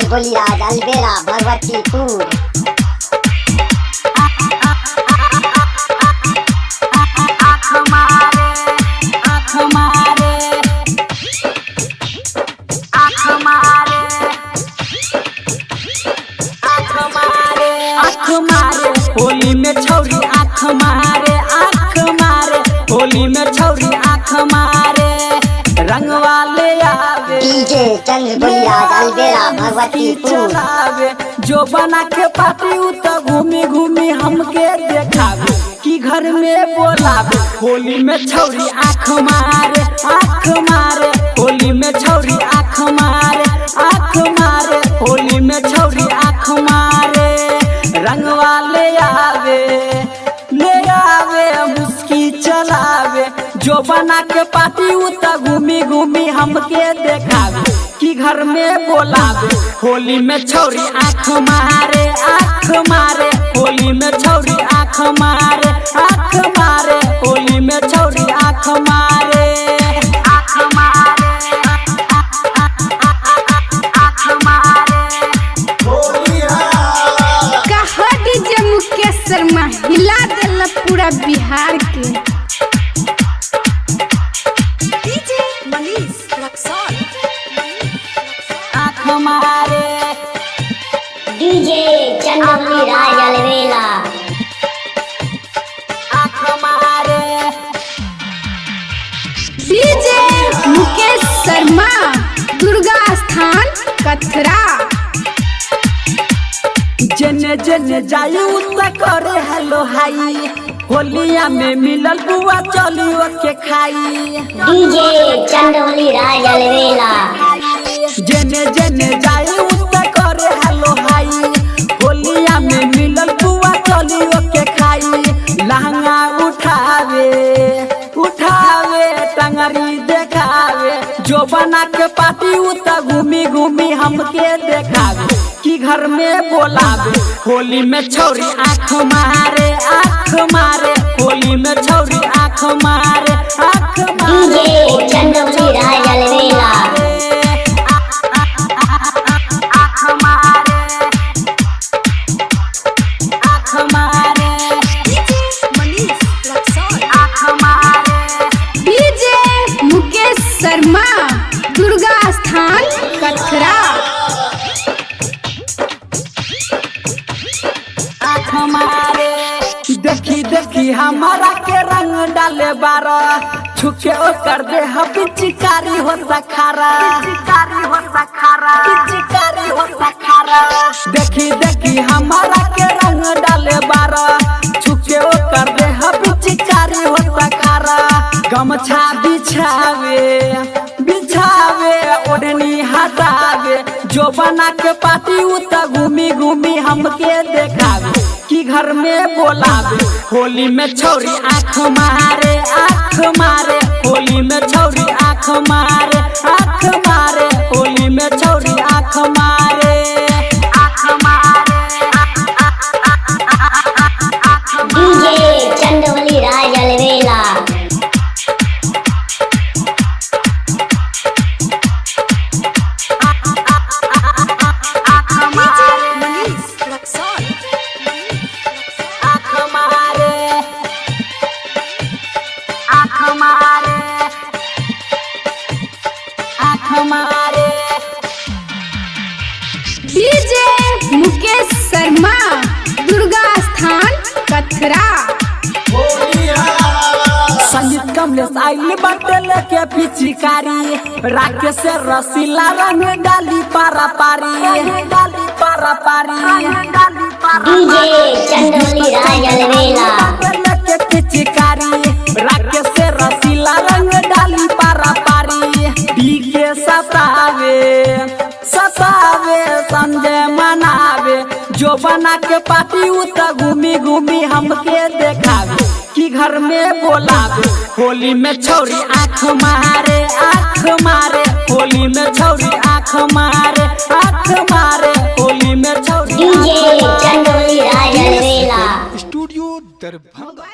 चंद्रपुली राज अलबेला भगवतीपुर। होली में छौरी आँख मारे होली में छौरी आँख मारे रंग वाले आवे डीजे चंद्रपुली राज अलबेला भगवतीपुर। जो बना के पाती उ तो घूमी घूमी हमके देखावे कि घर में बोलावे। होली में छौरी आँख मारे होली में छौरी आँख मारे होली में छौरी आँख मारे रंग वाले ले आवे मुस्की चलावे। जो बना के पाती उ तो घूमी घूमी हमके देखावे कि घर में बोलावे। होली में छौरी आँख मारे होली में छौरी आँख मारे होली में छौरी आँख मारे शर्मा हिला दिल पूरा बिहार के। डीजे मनीष रक्सौल आँख मारे डीजे चंद्रपुली राज अलबेला आँख मारे डीजे मुकेश शर्मा दुर्गा स्थान कथरा। जने जने जाई उतना करे हेलो हाई होलिया में मिलल बुआ चली के खाई। डीजे चंद्रपुली राज अलबेला जने जने जाई उतना करे हेलो हाई होलिया में मिलल बुआ चली के खाई। लहंगा उठावे टंगरी देखावे। जो बना के पाती उ तो घूमी घूमी हमके देखावे कि घर में बोलावे। होली में छौरी आँख मारे होली में छौरी आँख मारे डीजे चंद्रपुली राज अलबेला आँख मारे डीजे मनीष रक्सौल डीजे मुकेश शर्मा दुर्गा स्थान कथरा। आँख मारे देखी हमारा के रंग डाले बारा छुके ओकर दे पिचकारी हो सखारा देखी हमारा के रंग डाले बारा छुके ओकर दे पिचकारी हो सखारा। गमछा बिछावे ओढ़नी हटावे। जो बना के पाती उ तो घूमी घूमी हमके देखावे कि घर में बोलावे। होली में छौरी आँख मारे होली में छौरी आँख मारे होली में छौरी आँख मारे डीजे चंद्रपुली राज अलबेला मनीष रक्सौल आँख मारे डीजे मुकेश शर्मा दुर्गा स्थान कथरा। संगीत कमलेश आइल बटल के पिचकारी राकेश रसीला रंग डाली पारा पारी डीजे चंद्रपुली राज अलबेला के पिचकारी राकेश रसीला रंग डाली पारा पारी। डीके सतावे संजय मनावे। जो बना के पाती उ तो घूमी घूमी हमके देखावे कि घर में बोलावे। होली में छौरी आँख मारे होली में छौरी आँख मारे होली में छौरी डीजे चंद्रपुली राज अलबेला स्टूडियो दरभंगा।